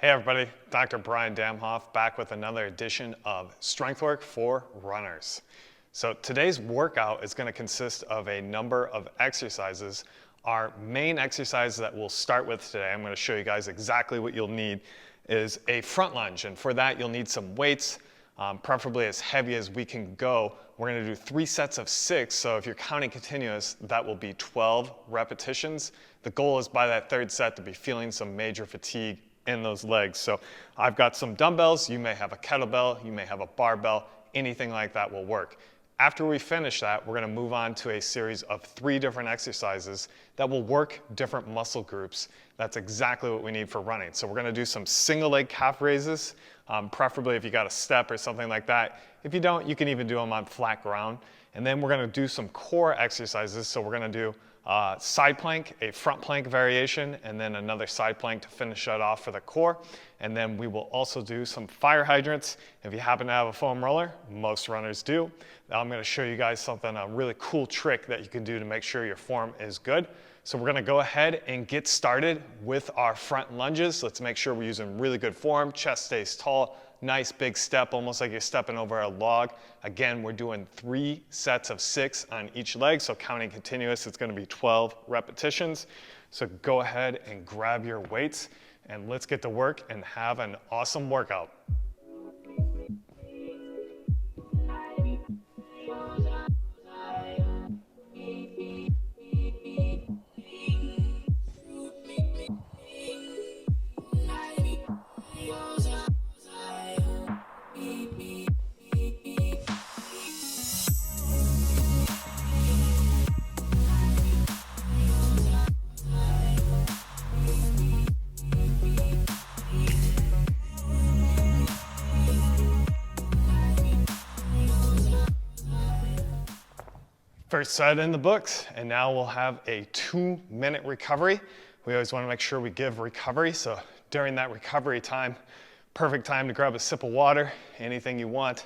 Hey everybody, Dr. Brian Damhoff back with another edition of Strength Work for Runners. So today's workout is going to consist of a number of exercises. Our main exercise that we'll start with today, I'm going to show you guys exactly what you'll need, is a front lunge. And for that you'll need some weights, preferably as heavy as we can go. We're going to do 3 sets of 6, so if you're counting continuous, that will be 12 repetitions. The goal is by that third set to be feeling some major fatigue in those legs. So I've got some dumbbells, you may have a kettlebell, you may have a barbell, anything like that will work. After we finish that, we're going to move on to a series of 3 different exercises that will work different muscle groups. That's exactly what we need for running. So we're going to do some single leg calf raises, preferably if you got a step or something like that. If you don't, you can even do them on flat ground. And then we're going to do some core exercises. So we're going to do side plank, a front plank variation, and then another side plank to finish that off for the core. And then we will also do some fire hydrants. If you happen to have a foam roller, most runners do. I'm going to show you guys something, a really cool trick that you can do to make sure your form is good. So we're going to go ahead and get started with our front lunges. Let's make sure we're using really good form, chest stays tall, nice big step, almost like you're stepping over a log. Again, we're doing 3 sets of 6 on each leg, so counting continuous, it's going to be 12 repetitions. So go ahead and grab your weights and let's get to work and have an awesome workout. First set in the books, and now we'll have a 2-minute recovery. We always want to make sure we give recovery, so during that recovery time, perfect time to grab a sip of water, anything you want,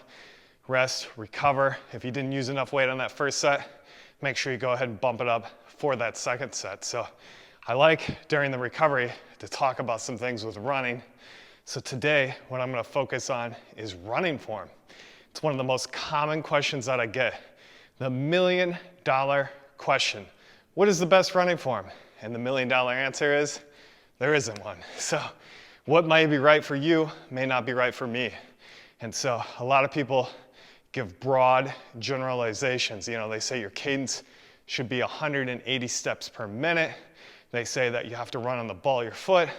rest, recover. If you didn't use enough weight on that first set, make sure you go ahead and bump it up for that second set. So I like during the recovery to talk about some things with running. So today, what I'm going to focus on is running form. It's one of the most common questions that I get. The $1 million question. What is the best running form? And the $1 million answer is, there isn't one. So what might be right for you may not be right for me. And so a lot of people give broad generalizations. You know, they say your cadence should be 180 steps per minute. They say that you have to run on the ball of your foot,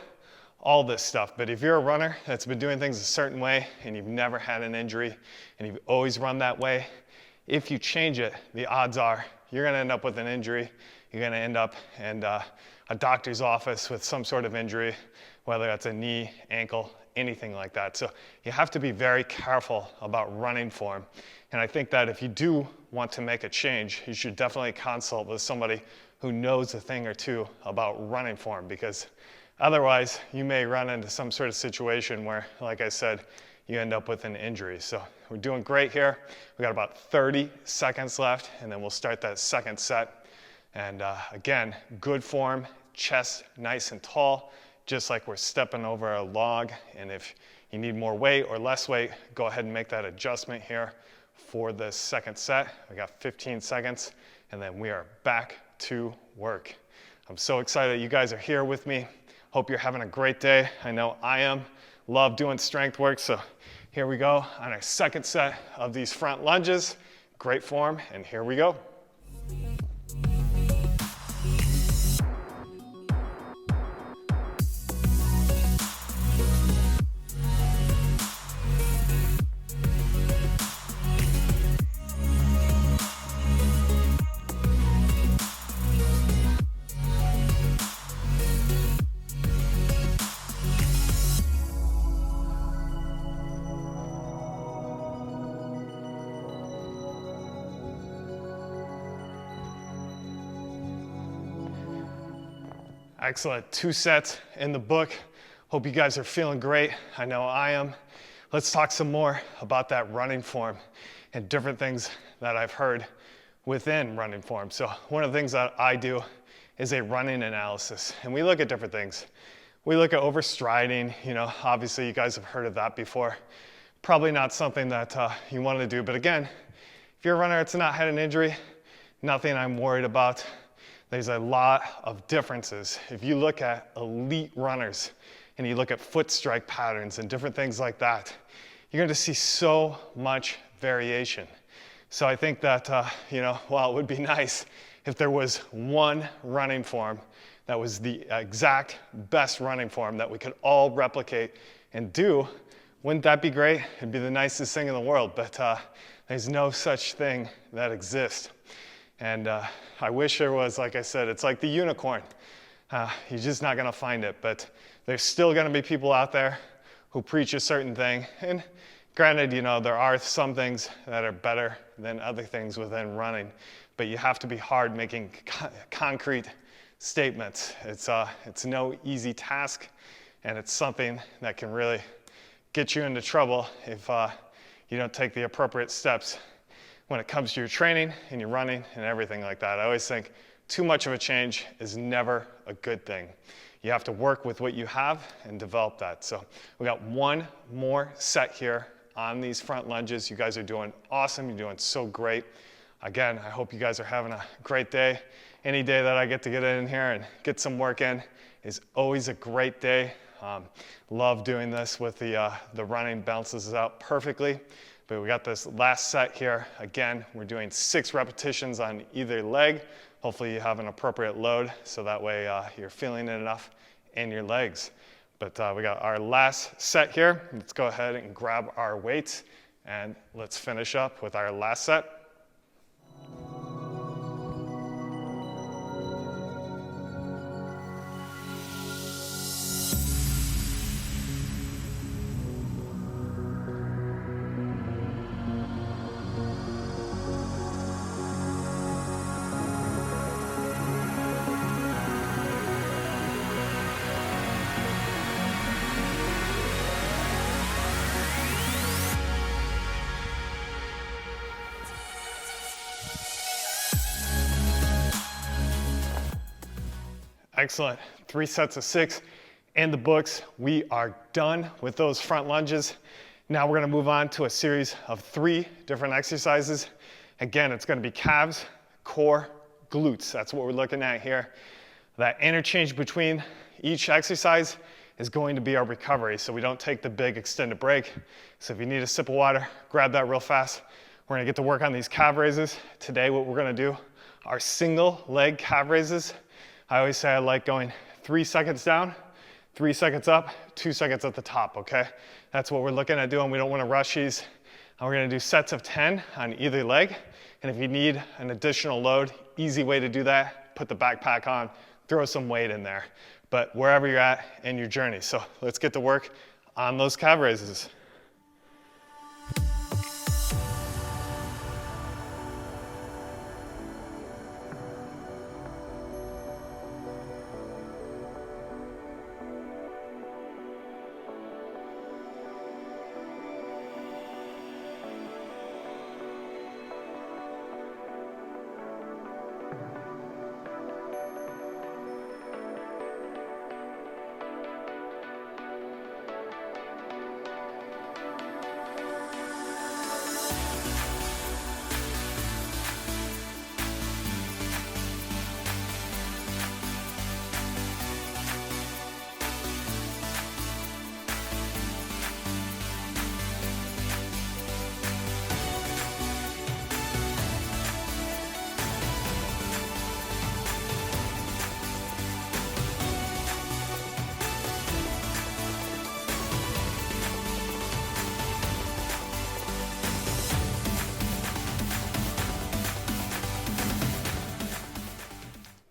all this stuff. But if you're a runner that's been doing things a certain way and you've never had an injury and you've always run that way, if you change it, the odds are you're going to end up with an injury. You're going to end up in a doctor's office with some sort of injury, whether that's a knee, ankle, anything like that. So you have to be very careful about running form. And I think that if you do want to make a change, you should definitely consult with somebody who knows a thing or two about running form, because otherwise you may run into some sort of situation where, like I said, you end up with an injury. So we're doing great here. We got about 30 seconds left, and then we'll start that second set. And again, good form, chest nice and tall, just like we're stepping over a log. And if you need more weight or less weight, go ahead and make that adjustment here for the second set. We got 15 seconds, and then we are back to work. I'm so excited you guys are here with me. Hope you're having a great day. I know I am. Love doing strength work, so here we go on our second set of these front lunges. Great form, and here we go. Excellent, 2 sets in the book. Hope you guys are feeling great. I know I am. Let's talk some more about that running form and different things that I've heard within running form. So one of the things that I do is a running analysis, and we look at different things. We look at overstriding, obviously you guys have heard of that before. Probably not something that you want to do, but again, if you're a runner that's not had an injury, nothing I'm worried about. There's a lot of differences. If you look at elite runners and you look at foot strike patterns and different things like that, you're going to see so much variation. So I think that, while it would be nice if there was one running form that was the exact best running form that we could all replicate and do, wouldn't that be great? It'd be the nicest thing in the world, but there's no such thing that exists. And I wish there was. Like I said, it's like the unicorn. You're just not gonna find it, but there's still gonna be people out there who preach a certain thing. And granted, there are some things that are better than other things within running, but you have to be hard making concrete statements. It's no easy task, and it's something that can really get you into trouble if you don't take the appropriate steps when it comes to your training and your running and everything like that. I always think too much of a change is never a good thing. You have to work with what you have and develop that. So we got one more set here on these front lunges. You guys are doing awesome. You're doing so great. Again, I hope you guys are having a great day. Any day that I get to get in here and get some work in is always a great day. Love doing this with the running, balances out perfectly. But we got this last set here. Again, we're doing 6 repetitions on either leg. Hopefully you have an appropriate load so that way you're feeling it enough in your legs. But we got our last set here. Let's go ahead and grab our weights and let's finish up with our last set. Excellent. 3 sets of 6 in the books. We are done with those front lunges. Now we're going to move on to a series of 3 different exercises. Again, it's going to be calves, core, glutes. That's what we're looking at here. That interchange between each exercise is going to be our recovery, so we don't take the big extended break. So if you need a sip of water, grab that real fast. We're going to get to work on these calf raises. Today what we're going to do are single leg calf raises. I always say I like going 3 seconds down, 3 seconds up, 2 seconds at the top, okay? That's what we're looking at doing. We don't want to rush these. And we're going to do sets of 10 on either leg. And if you need an additional load, easy way to do that, put the backpack on, throw some weight in there. But wherever you're at in your journey. So let's get to work on those calf raises.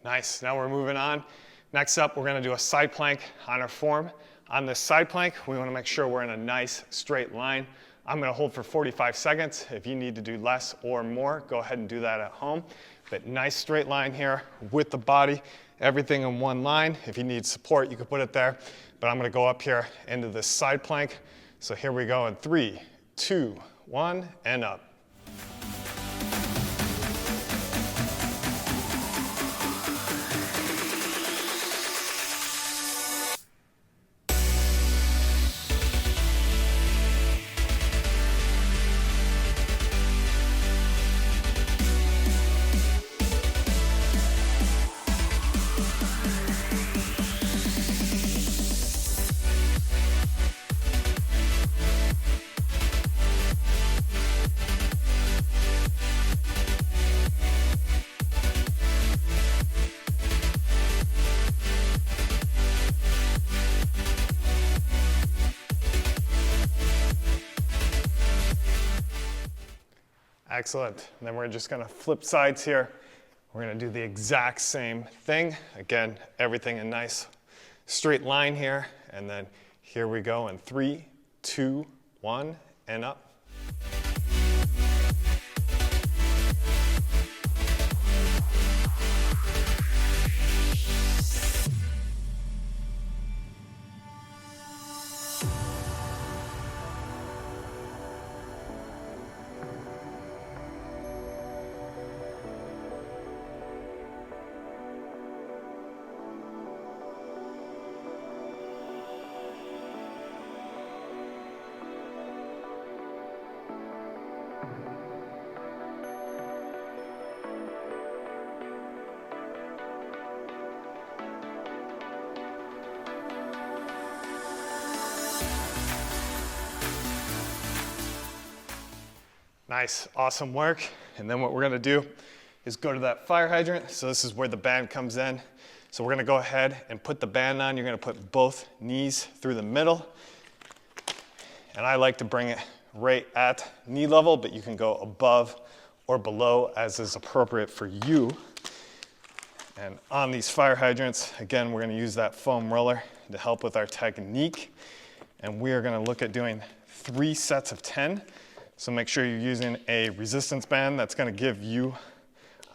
Nice, now we're moving on. Next up, we're gonna do a side plank on our form. On this side plank, we wanna make sure we're in a nice straight line. I'm gonna hold for 45 seconds. If you need to do less or more, go ahead and do that at home. But nice straight line here with the body, everything in one line. If you need support, you can put it there. But I'm gonna go up here into this side plank. So here we go in 3, 2, 1, and up. Excellent. And then we're just gonna flip sides here. We're gonna do the exact same thing. Again, everything in nice straight line here. And then here we go in 3, 2, 1, and up. Nice, awesome work. And then what we're gonna do is go to that fire hydrant. So this is where the band comes in. So we're gonna go ahead and put the band on. You're gonna put both knees through the middle. And I like to bring it right at knee level, but you can go above or below as is appropriate for you. And on these fire hydrants, again, we're gonna use that foam roller to help with our technique. And we are gonna look at doing 3 sets of 10. So make sure you're using a resistance band that's gonna give you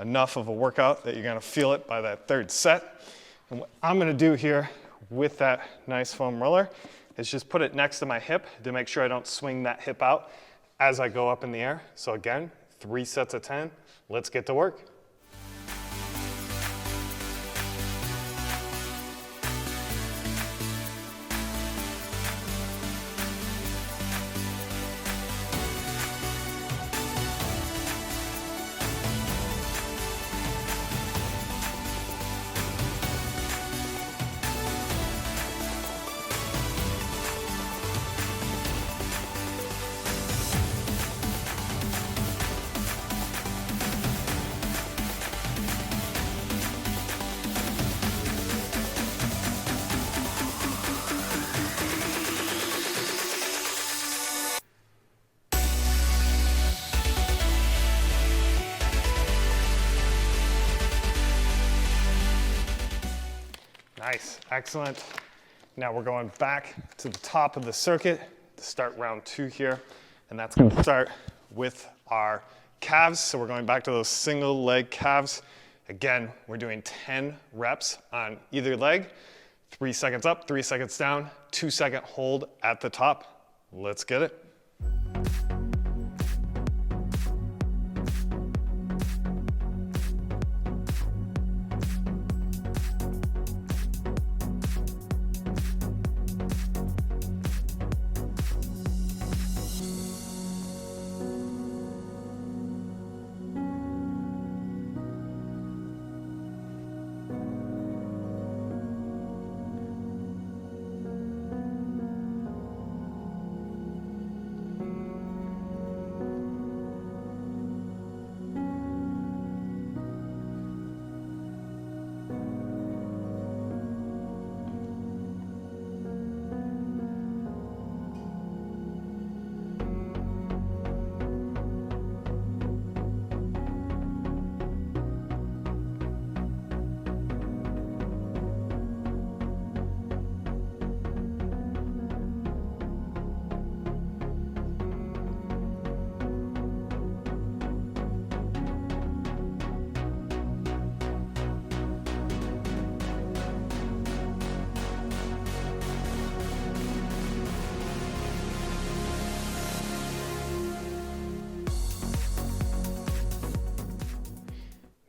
enough of a workout that you're gonna feel it by that 3rd set. And what I'm gonna do here with that nice foam roller is just put it next to my hip to make sure I don't swing that hip out as I go up in the air. So again, 3 sets of 10. Let's get to work. Nice, excellent. Now we're going back to the top of the circuit to start round 2 here. And that's gonna start with our calves. So we're going back to those single leg calves. Again, we're doing 10 reps on either leg. 3 seconds up, 3 seconds down, 2-second hold at the top. Let's get it.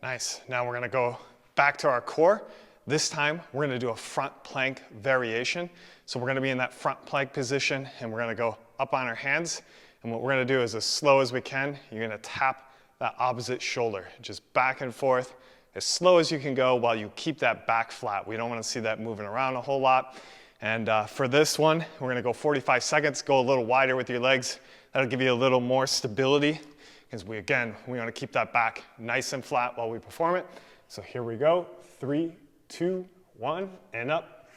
Nice. Now we're gonna go back to our core. This time, we're gonna do a front plank variation. So we're gonna be in that front plank position and we're gonna go up on our hands. And what we're gonna do is as slow as we can, you're gonna tap that opposite shoulder, just back and forth, as slow as you can go while you keep that back flat. We don't wanna see that moving around a whole lot. And for this one, we're gonna go 45 seconds, go a little wider with your legs. That'll give you a little more stability because we wanna keep that back nice and flat while we perform it. So here we go, 3, 2, 1, and up.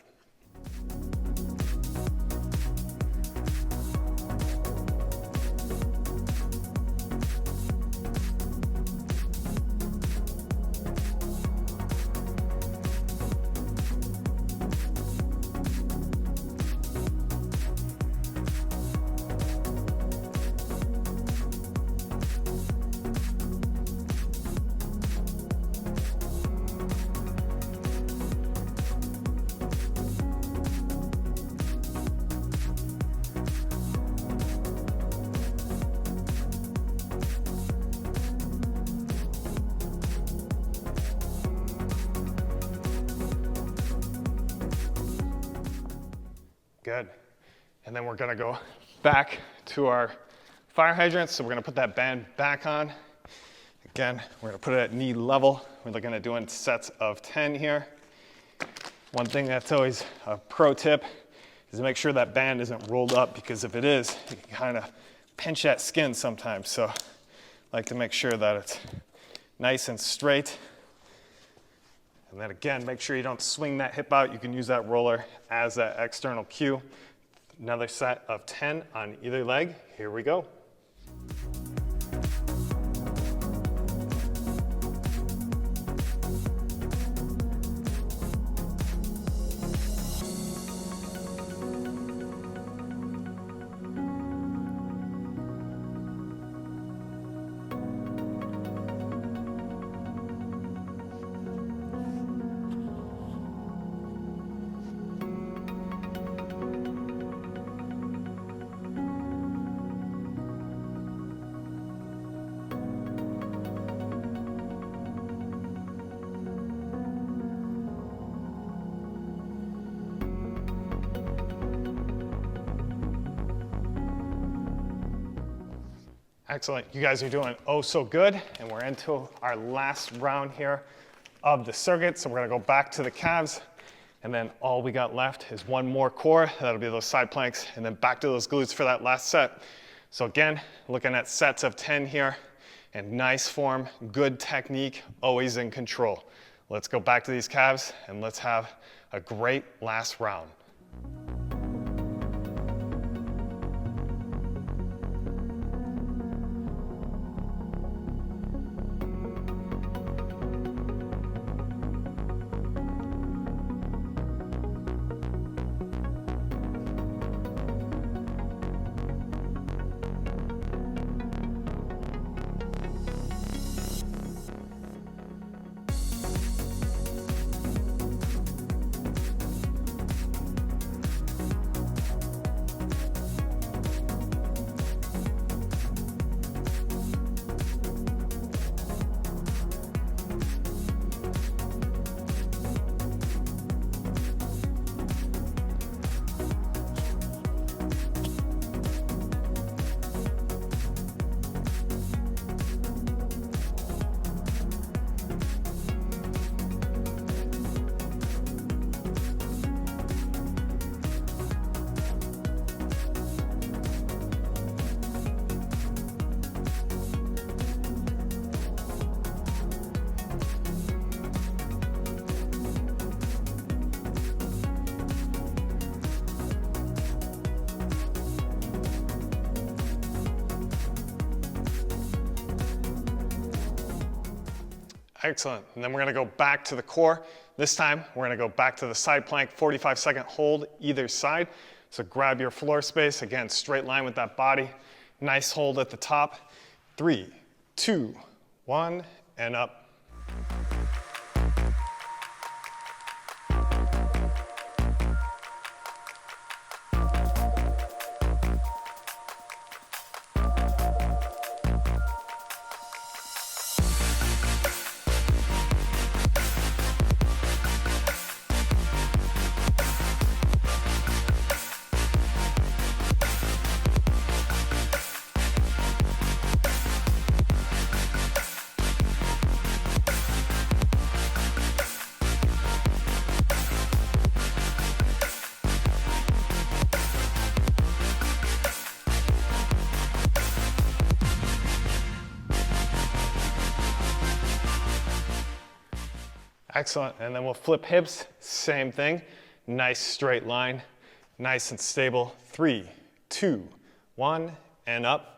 Good. And then we're gonna go back to our fire hydrants. So we're gonna put that band back on. Again, we're gonna put it at knee level. We're looking at doing sets of 10 here. One thing that's always a pro tip is to make sure that band isn't rolled up, because if it is, you can kind of pinch that skin sometimes. So I like to make sure that it's nice and straight. And then again, make sure you don't swing that hip out. You can use that roller as that external cue. Another set of 10 on either leg. Here we go. Excellent, you guys are doing oh so good, and we're into our last round here of the circuit. So we're gonna go back to the calves, and then all we got left is one more core. That'll be those side planks, and then back to those glutes for that last set. So again, looking at sets of 10 here, and nice form, good technique, always in control. Let's go back to these calves, and let's have a great last round. Excellent, and then we're gonna go back to the core. This time, we're gonna go back to the side plank, 45-second hold either side. So grab your floor space, again, straight line with that body. Nice hold at the top. 3, 2, 1, and up. Excellent, and then we'll flip hips, same thing. Nice straight line, nice and stable. 3, 2, 1, and up.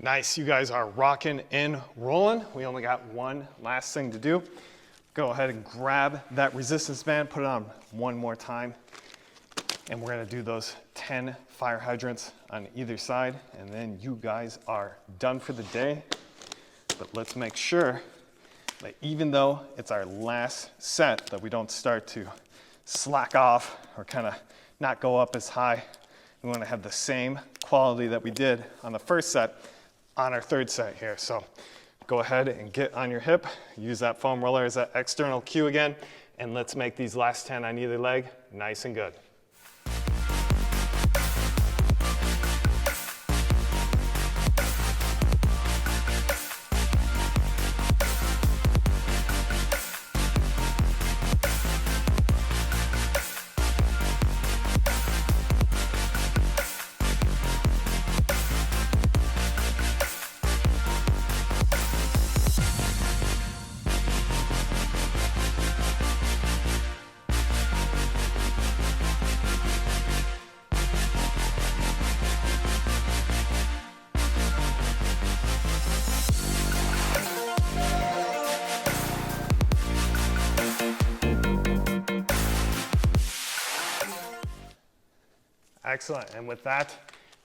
Nice, you guys are rocking and rolling. We only got one last thing to do. Go ahead and grab that resistance band, put it on one more time. And we're gonna do those 10 fire hydrants on either side, and then you guys are done for the day. But let's make sure that even though it's our last set, that we don't start to slack off or kind of not go up as high. We want to have the same quality that we did on the first set on our third set here. So go ahead and get on your hip, use that foam roller as that external cue again, and let's make these last 10 on either leg nice and good. Excellent, and with that,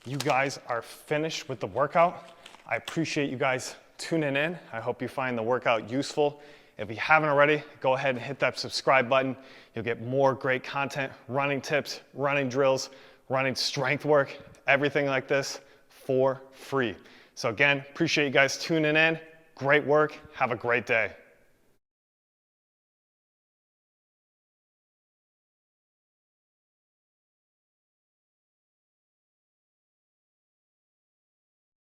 you guys are finished with the workout. I appreciate you guys tuning in. I hope you find the workout useful. If you haven't already, go ahead and hit that subscribe button. You'll get more great content, running tips, running drills, running strength work, everything like this for free. So again, appreciate you guys tuning in. Great work, have a great day.